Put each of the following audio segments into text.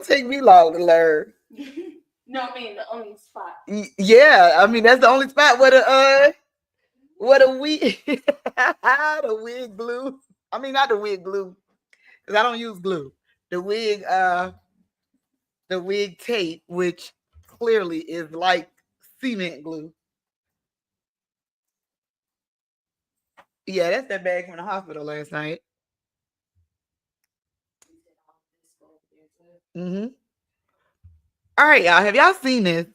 Take me long to learn. No, I mean the only spot. Yeah, I mean that's the only spot where the wig the wig glue. I mean not the wig glue because I don't use glue. The wig tape, which clearly is like cement glue. Yeah, that's that bag from the hospital last night. Mm-hmm. All right, y'all. Have y'all seen this?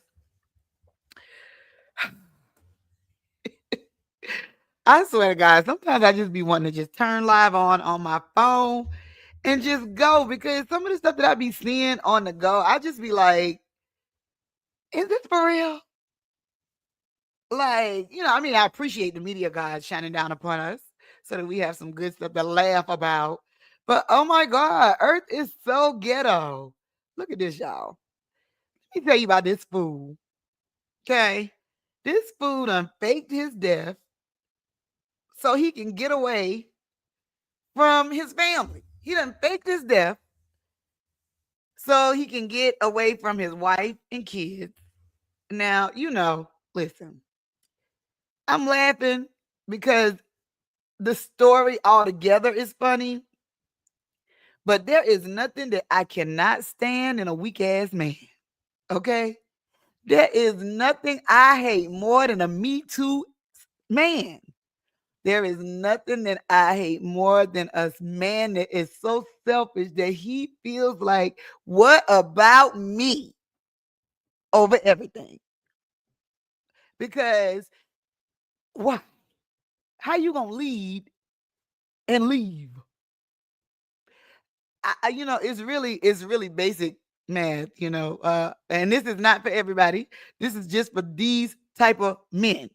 I swear to God, sometimes I just be wanting to just turn live on my phone and just go because some of the stuff that I be seeing on the go, I just be like, is this for real? Like, I mean, I appreciate the media guys shining down upon us so that we have some good stuff to laugh about. But oh my God, Earth is so ghetto. Look at this, y'all. Let me tell you about this fool. Okay. This fool done faked his death so he can get away from his family. He done faked his death so he can get away from his wife and kids. Now, listen, I'm laughing because the story altogether is funny, but there is nothing that I cannot stand in a weak ass man. Okay? There is nothing I hate more than a Me Too man. There is nothing that I hate more than a man that is so selfish that he feels like, what about me over everything? Because why? How you gonna lead and leave? It's really basic math, and this is not for everybody. This is just for these type of men.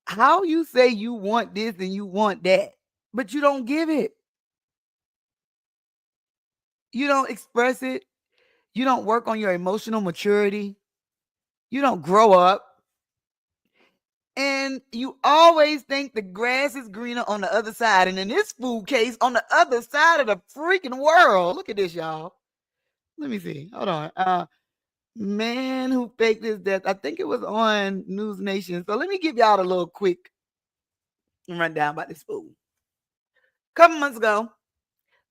How you say you want this and you want that, but you don't give it. You don't express it. You don't work on your emotional maturity. You don't grow up. And you always think the grass is greener on the other side. And in this food case, on the other side of the freaking world. Look at this, y'all. Let me see. Hold on. Man who faked his death. I think it was on News Nation. So let me give y'all a little quick rundown about this fool. A couple months ago,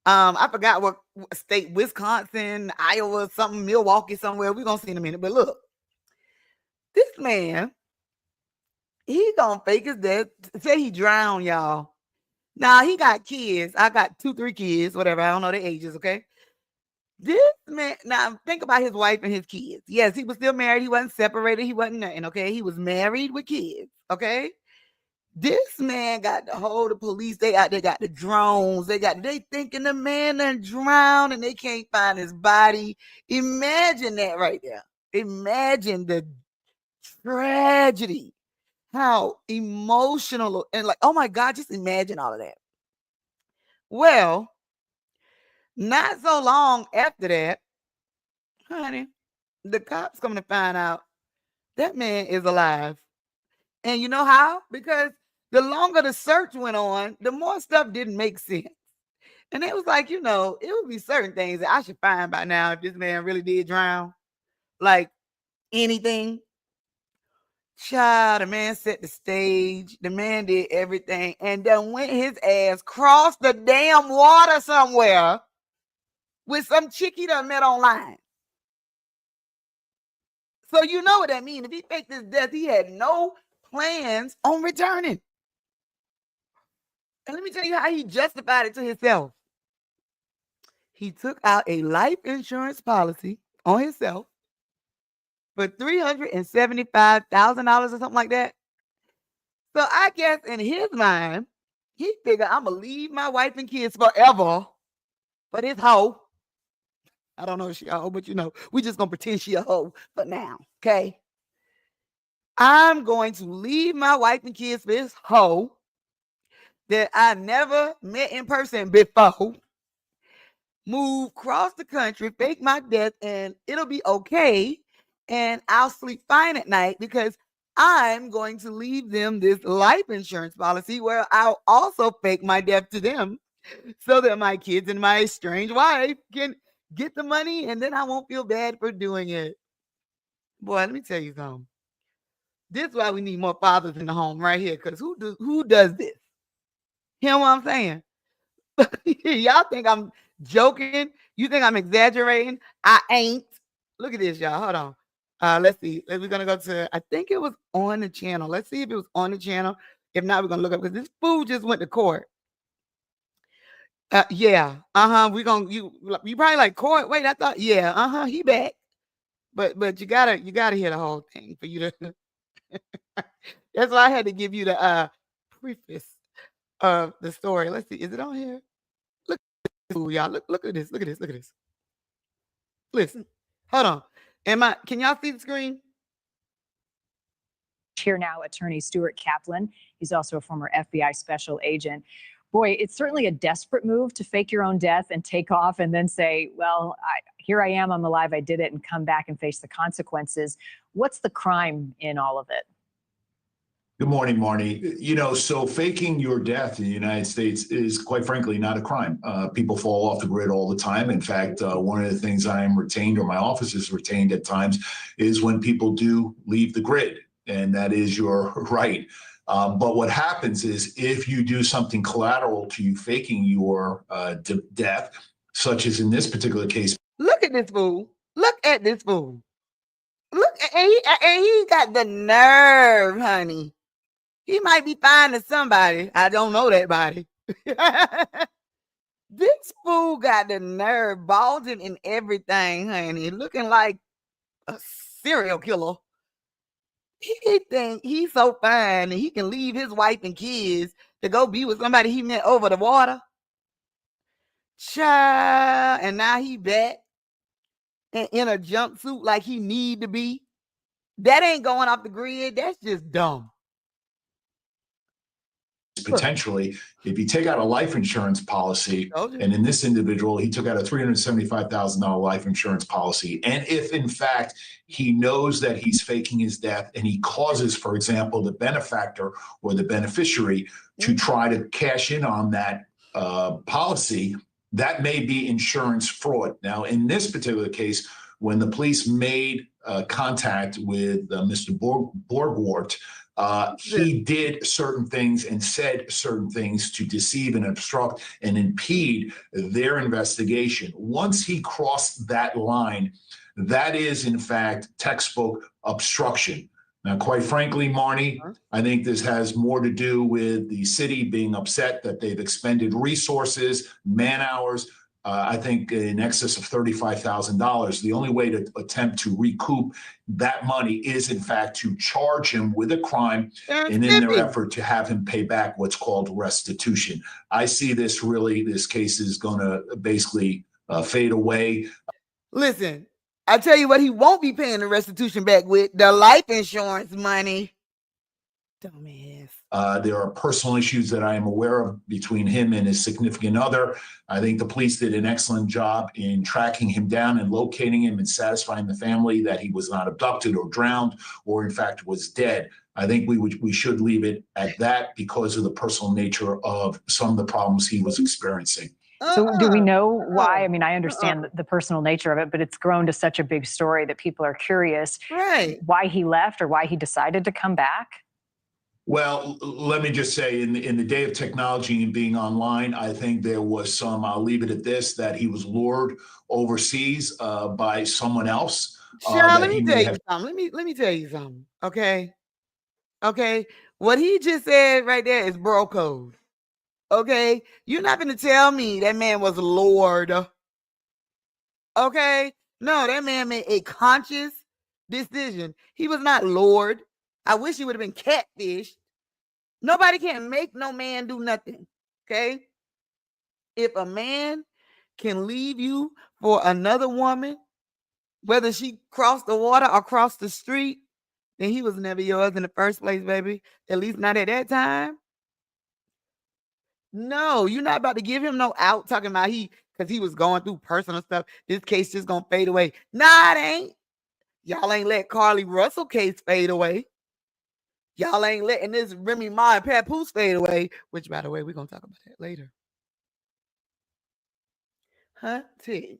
I forgot what state, Wisconsin, Iowa, something, Milwaukee, somewhere. We're gonna see in a minute. But look, this man, he gonna fake his death. Say he drowned, y'all. Now he got kids. I got 2, 3 kids, whatever. I don't know their ages, okay? This man, now think about his wife and his kids. Yes, he was still married. He wasn't separated. He wasn't nothing, okay? He was married with kids, okay? This man got the whole the police. They out there got the drones. They thinking the man done drowned and they can't find his body. Imagine that right there. Imagine the tragedy. How emotional and like, oh my God, just imagine all of that. Well, not so long after that, honey, the cops coming to find out that man is alive. And you know how? Because the longer the search went on, the more stuff didn't make sense. And it was like, it would be certain things that I should find by now if this man really did drown. Like anything. Child, the man set the stage. The man did everything. And then went his ass crossed the damn water somewhere with some chick he done met online. So you know what that means. If he faked his death, he had no plans on returning. And let me tell you how he justified it to himself. He took out a life insurance policy on himself for $375,000 or something like that. So I guess in his mind, he figured I'm gonna leave my wife and kids forever for this hoe. I don't know if she a hoe, but we just gonna pretend she a hoe for now. Okay. I'm going to leave my wife and kids for this hoe that I never met in person before. Move across the country, fake my death, and it'll be okay. And I'll sleep fine at night because I'm going to leave them this life insurance policy where I'll also fake my death to them so that my kids and my estranged wife can Get the money, and then I won't feel bad for doing it. Boy, let me tell you something. This is why we need more fathers in the home right here. Because who does this? You know what I'm saying? Y'all think I'm joking? You think I'm exaggerating? I ain't. Look at this, y'all. Hold on. Let's see. We're gonna go to. I think it was on the channel. Let's see if it was on the channel. If not, we're gonna look up because this fool just went to court. Yeah. We gonna you probably like court. Wait, I thought yeah. He back. But you gotta hear the whole thing for you to. That's why I had to give you the preface of the story. Let's see. Is it on here? Look at this fool, y'all. Look at this. Look at this. Look at this. Listen. Hold on. Can y'all see the screen? Here now, attorney Stuart Kaplan. He's also a former FBI special agent. Boy, it's certainly a desperate move to fake your own death and take off and then say, well, here I am, I'm alive, I did it, and come back and face the consequences. What's the crime in all of it? Good morning, Marnie. You know, so faking your death in the United States is, quite frankly, not a crime. People fall off the grid all the time. In fact, one of the things I am retained, or my office is retained at times, is when people do leave the grid, and that is your right. But what happens is if you do something collateral to you faking your death, such as in this particular case. Look at this fool. Look at this fool. Look, and he got the nerve, honey. He might be fine to somebody. I don't know that body. This fool got the nerve, balding and everything, honey, looking like a serial killer. He think he's so fine and he can leave his wife and kids to go be with somebody he met over the water. Child, and now he back and in a jumpsuit like he need to be. That ain't going off the grid. That's just dumb. Potentially, if you take out a life insurance policy, and in this individual, he took out a $375,000 life insurance policy. And if, in fact, he knows that he's faking his death and he causes, for example, the benefactor or the beneficiary to try to cash in on that policy, that may be insurance fraud. Now, in this particular case, when the police made contact with Mr. Borgwart, he did certain things and said certain things to deceive and obstruct and impede their investigation. Once he crossed that line, that is, in fact, textbook obstruction. Now, quite frankly, Marnie, I think this has more to do with the city being upset that they've expended resources, man hours, I think in excess of $35,000. The only way to attempt to recoup that money is, in fact, to charge him with a crime and in their effort to have him pay back what's called restitution. I see this case is going to basically fade away. Listen, I tell you what, he won't be paying the restitution back with the life insurance money. Dumbass. There are personal issues that I am aware of between him and his significant other. I think the police did an excellent job in tracking him down and locating him and satisfying the family that he was not abducted or drowned or, in fact, was dead. I think we should leave it at that because of the personal nature of some of the problems he was experiencing. So do we know why? I mean, I understand the personal nature of it, but it's grown to such a big story that people are curious why he left or why he decided to come back. Well, let me just say, in the day of technology and being online, I think there was some, I'll leave it at this, that he was lured overseas by someone else. Let me tell you something. Let me tell you something. Okay. What he just said right there is bro code. Okay. You're not going to tell me that man was lured. Okay. No, that man made a conscious decision. He was not lured. I wish he would have been catfished. Nobody can make no man do nothing. Okay. If a man can leave you for another woman, whether she crossed the water or crossed the street, then he was never yours in the first place, baby. At least not at that time. No, you're not about to give him no out talking about because he was going through personal stuff. This case just gonna fade away. Nah, it ain't. Y'all ain't let Carly Russell case fade away. Y'all ain't letting this Remy Ma and Papoose fade away, which, by the way, we're going to talk about that later. Huh? T.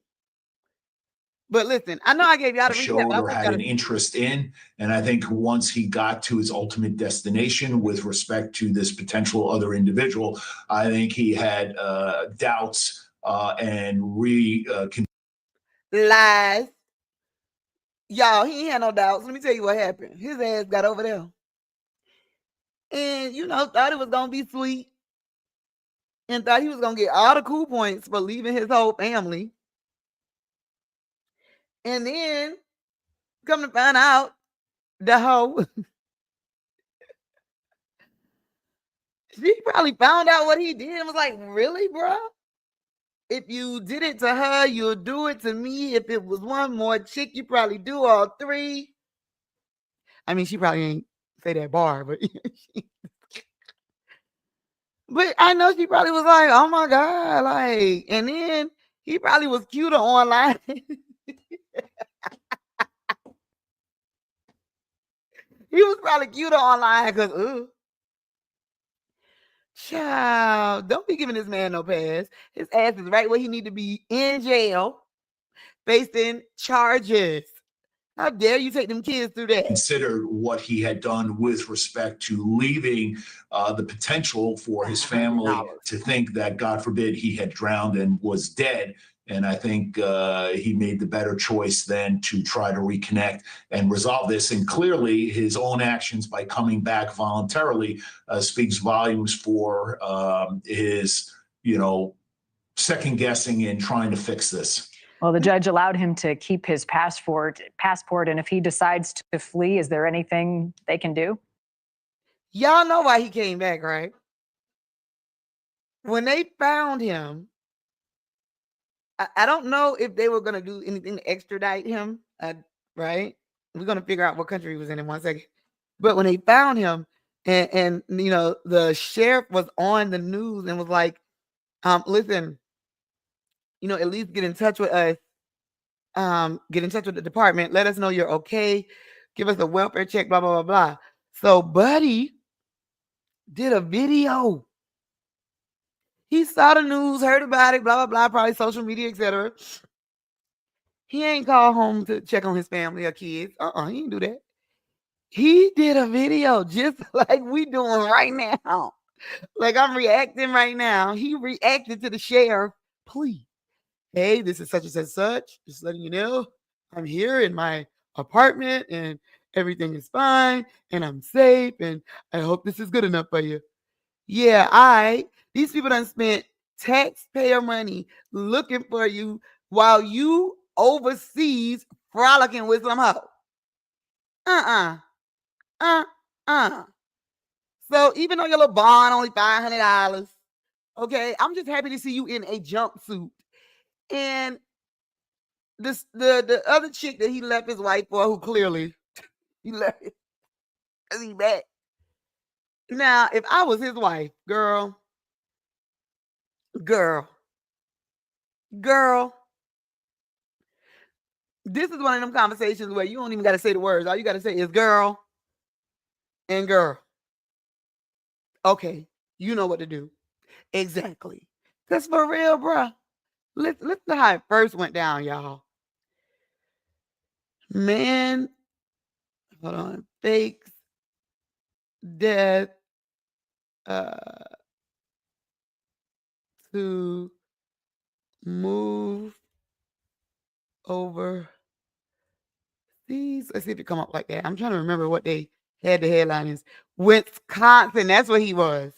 But listen, I know I gave y'all the recap. Showed But I or want had y'all an to... interest in. And I think once he got to his ultimate destination with respect to this potential other individual, I think he had doubts and lies. Y'all, he ain't had no doubts. Let me tell you what happened. His ass got over there. And, you know, thought it was going to be sweet. And thought he was going to get all the cool points for leaving his whole family. And then, come to find out, the hoe, she probably found out what he did and was like, really, bro? If you did it to her, you'll do it to me. If it was one more chick, you probably do all three. I mean, she probably ain't say that bar, but but I know she probably was like, oh my God, like, and then he probably was cuter online. He was probably cuter online because, child, don't be giving this man no pass. His ass is right where he need to be, in jail, facing charges. How dare you take them kids through that? Considered what he had done with respect to leaving the potential for his family to think that, God forbid, he had drowned and was dead. And I think he made the better choice then to try to reconnect and resolve this. And clearly his own actions by coming back voluntarily speaks volumes for his, second guessing in trying to fix this. Well, the judge allowed him to keep his passport, and if he decides to flee, is there anything they can do? Y'all know why he came back, right? When they found him, I don't know if they were going to do anything to extradite him, right? We're going to figure out what country he was in 1 second. But when they found him, and the sheriff was on the news and was like, listen, at least get in touch with us. Get in touch with the department. Let us know you're okay. Give us a welfare check, blah, blah, blah, blah. So Buddy did a video. He saw the news, heard about it, blah, blah, blah, probably social media, etc. He ain't called home to check on his family or kids. He didn't do that. He did a video just like we doing right now. Like I'm reacting right now. He reacted to the sheriff. Please. Hey, this is such and such. Just letting you know, I'm here in my apartment and everything is fine and I'm safe and I hope this is good enough for you. Yeah, these people done spent taxpayer money looking for you while you overseas frolicking with some hoe. So even though your little bond only $500, okay, I'm just happy to see you in a jumpsuit. And this the other chick that he left his wife for, who clearly he left it because he back. Now, if I was his wife, girl, this is one of them conversations where you don't even got to say the words. All you got to say is girl and girl. Okay, you know what to do. Exactly. That's for real, bruh. Listen to how it first went down, y'all. Man, hold on. Fakes death to move over these. Let's see if it come up like that. I'm trying to remember what they had the headline is. Wisconsin, that's what he was.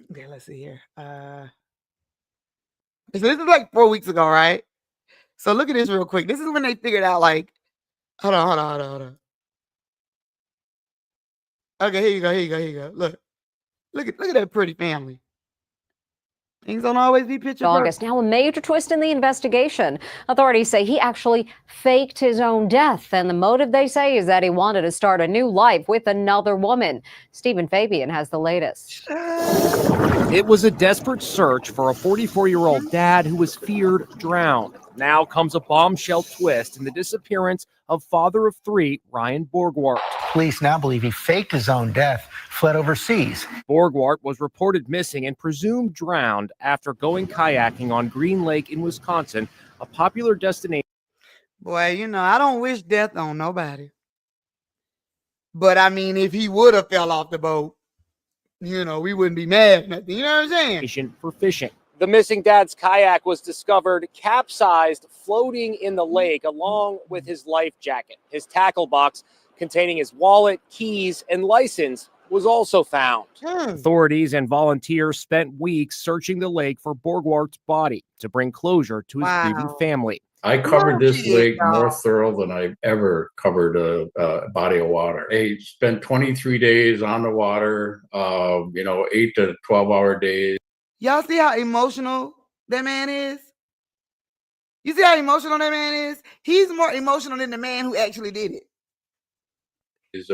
Okay, let's see here. So this is like 4 weeks ago, right? So look at this real quick. This is when they figured out, like, hold on. Okay, here you go. Look at that pretty family. Things don't always be picture August. perfect. Now, a major twist in the investigation. Authorities say he actually faked his own death, and the motive, they say, is that he wanted to start a new life with another woman. Stephen Fabian has the latest. It was a desperate search for a 44-year-old dad who was feared drowned. Now comes a bombshell twist in the disappearance of father of three, Ryan Borgwart. Police now believe he faked his own death, fled overseas. Borgwart was reported missing and presumed drowned after going kayaking on Green Lake in Wisconsin a popular destination. Boy, you know, I don't wish death on nobody. But I mean, if he would have fell off the boat, you know, we wouldn't be mad. Nothing. You know what I'm saying? For fishing. The missing dad's kayak was discovered capsized, floating in the lake, along with his life jacket. His tackle box containing his wallet, keys, and license was also found. Authorities and volunteers spent weeks searching the lake for Borgwart's body to bring closure to his grieving family. I covered this lake more thorough than I've ever covered a body of water. I spent 23 days on the water, 8 to 12-hour days. Y'all see how emotional that man is? You see how emotional that man is? He's more emotional than the man who actually did it.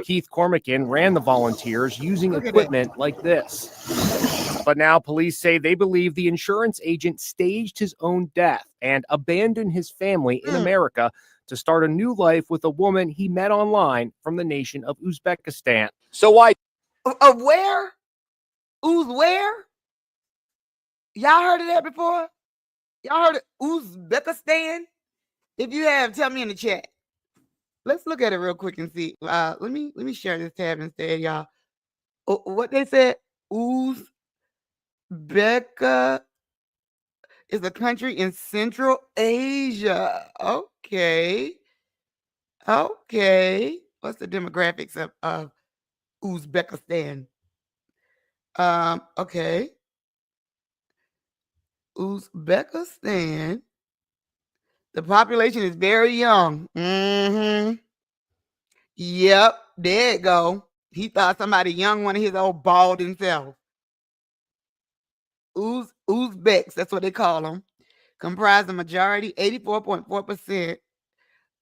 Keith Cormican ran the volunteers using equipment like this. But now police say they believe the insurance agent staged his own death and abandoned his family in America to start a new life with a woman he met online from the nation of Uzbekistan. So why? Of where? Where? Y'all heard of that before? Y'all heard of Uzbekistan? If you have, tell me in the chat. Let's look at it real quick and see. Let me share this tab instead, y'all. What they said, Uzbek is a country in Central Asia. Okay. What's the demographics of Uzbekistan? Okay. Uzbekistan. The population is very young. Yep, there it go. He thought somebody young wanted his old bald himself. Uzbeks, that's what they call them, comprise the majority, 84.4%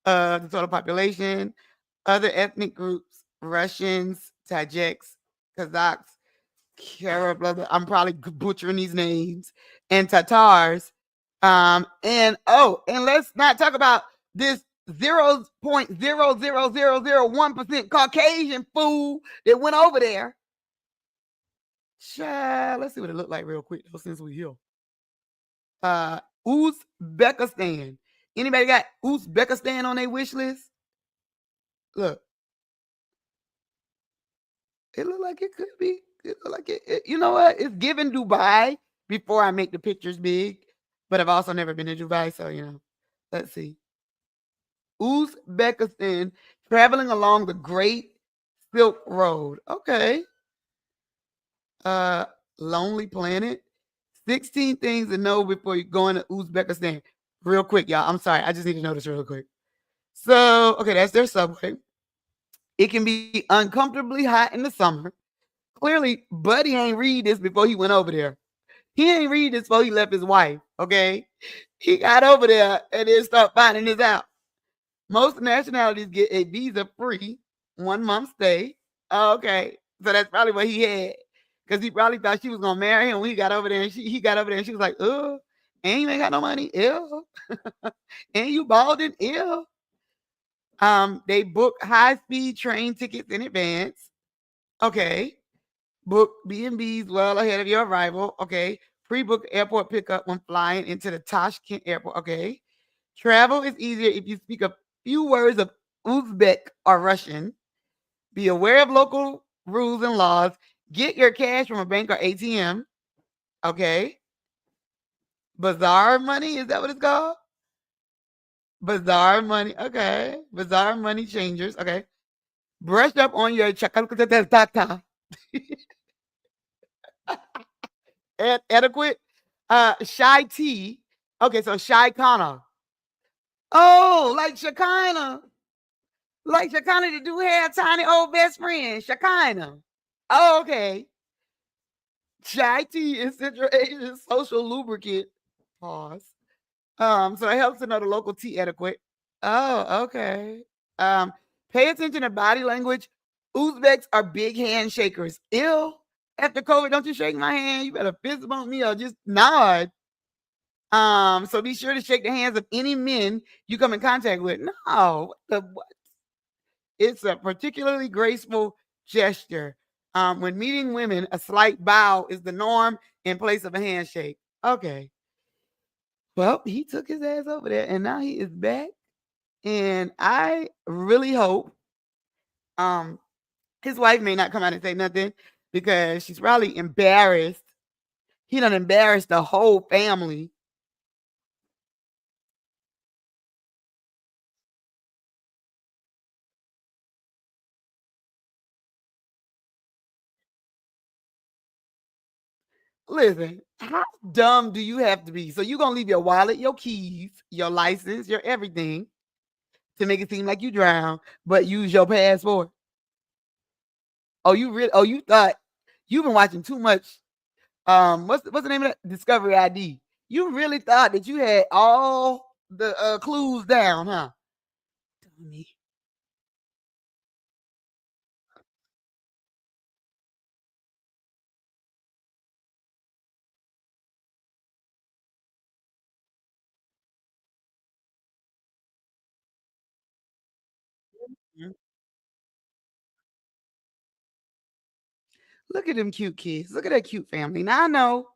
of the total population. Other ethnic groups, Russians, Tajiks, Kazakhs, I'm probably butchering these names, and Tatars. And let's not talk about this 0.00001% Caucasian fool that went over there. Child, let's see what it looked like real quick though, since we're here. Uzbekistan. Anybody got Uzbekistan on their wish list? Look. It looked like it could be. It looked like it. You know what? It's given Dubai before I make the pictures big. But I've also never been to Dubai, so, let's see. Uzbekistan, traveling along the Great Silk Road. Okay. Lonely Planet. 16 things to know before you go into Uzbekistan. Real quick, y'all. I'm sorry. I just need to know this real quick. So, okay, that's their subway. It can be uncomfortably hot in the summer. Clearly, Buddy ain't read this before he went over there. He ain't read this before he left his wife, okay? He got over there and then start finding this out. Most nationalities get a visa-free 1 month stay. Okay, so that's probably what he had, because he probably thought she was gonna marry him when he got over there, and he got over there and she was like, "Oh, and you ain't got no money, ew, and you balding, ew." They book high-speed train tickets in advance. Okay. Book B&Bs well ahead of your arrival. Okay. Pre-book airport pickup when flying into the Tashkent airport. Okay. Travel is easier if you speak a few words of Uzbek or Russian. Be aware of local rules and laws. Get your cash from a bank or ATM. Okay. Bazaar money, is that what it's called? Bazaar money. Okay. Bazaar money changers. Okay. Brush up on your adequate. Shy tea. Okay, so Shy Kana. Oh, like Shekinah. Like Shekinah to do hair, tiny old best friend. Shekinah. Oh, okay. Shy tea is Central Asian social lubricant. Pause. So it helps to know the local tea etiquette. Oh, okay. Pay attention to body language. Uzbeks are big handshakers. Ew. After COVID, don't you shake my hand. You better fist bump me or just nod. So be sure to shake the hands of any men you come in contact with. No, what? It's a particularly graceful gesture. When meeting women, a slight bow is the norm in place of a handshake. Okay. Well, he took his ass over there, and now he is back. And I really hope his wife may not come out and say nothing because she's probably embarrassed. He done embarrassed the whole family. Listen, how dumb do you have to be? So you're gonna leave your wallet, your keys, your license, your everything to make it seem like you drown, but use your passport. Oh, you thought you've been watching too much. What's the name of that? Discovery ID. You really thought that you had all the clues down, huh? Dummy. Mhm. Look at them cute kids. Look at that cute family. Now I know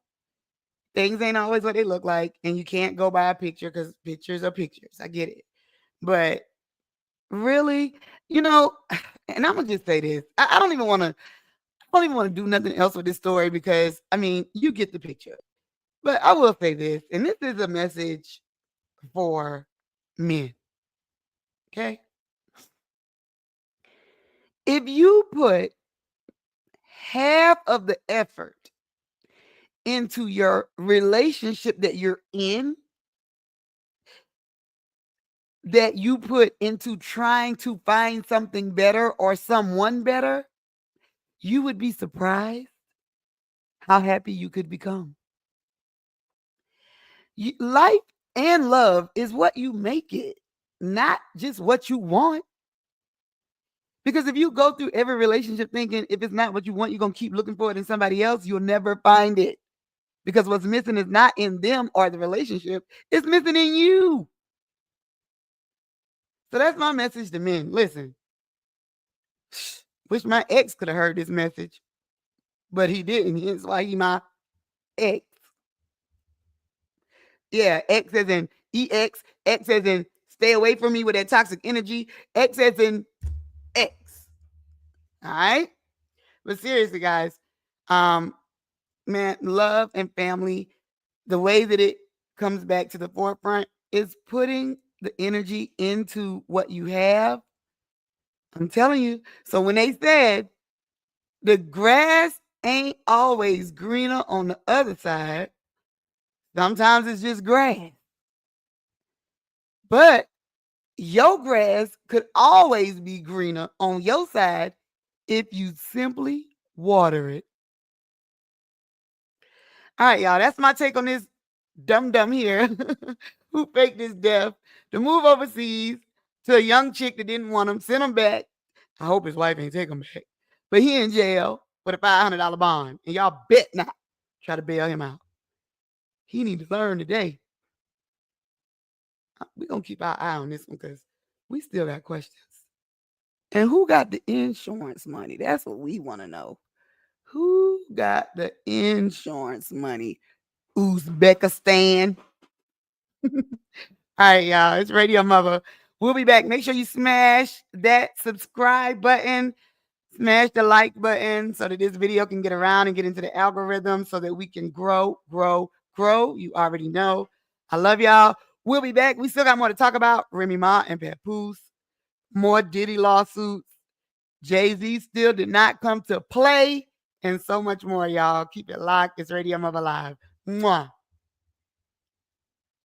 things ain't always what they look like, and you can't go by a picture because pictures are pictures. I get it. But really, you know, and I'm gonna just say this. I don't even want to. I don't even want to do nothing else with this story because I mean, you get the picture. But I will say this, and this is a message for men. Okay, if you put half of the effort into your relationship that you're in, that you put into trying to find something better or someone better, you would be surprised how happy you could become. Life and love is what you make it, not just what you want. Because if you go through every relationship thinking if it's not what you want, you're going to keep looking for it in somebody else, you'll never find it. Because what's missing is not in them or the relationship, it's missing in you. So that's my message to men. Listen, wish my ex could have heard this message, but he didn't. Hence why he my ex. Yeah, X as in EX, X as in stay away from me with that toxic energy, X as in X. All right? But seriously, guys, man, love and family, the way that it comes back to the forefront is putting the energy into what you have. I'm telling you. So when they said the grass ain't always greener on the other side, sometimes it's just grass. But your grass could always be greener on your side if you simply water it. All right, y'all. That's my take on this dum here who faked his death to move overseas to a young chick that didn't want him, sent him back. I hope his wife ain't take him back. But he in jail with a $500 bond. And y'all bet not try to bail him out. He need to learn today. We're going to keep our eye on this one because we still got questions. And who got the insurance money? That's what we want to know. Who got the insurance money? Uzbekistan. All right, y'all. It's Radio-MUVA. We'll be back. Make sure you smash that subscribe button. Smash the like button so that this video can get around and get into the algorithm so that we can grow. You already know. I love y'all. We'll be back. We still got more to talk about. Remy Ma and Papoose. More Diddy lawsuits. Jay-Z still did not come to play. And so much more, y'all. Keep it locked. It's Radio-MUVA Live. Mwah.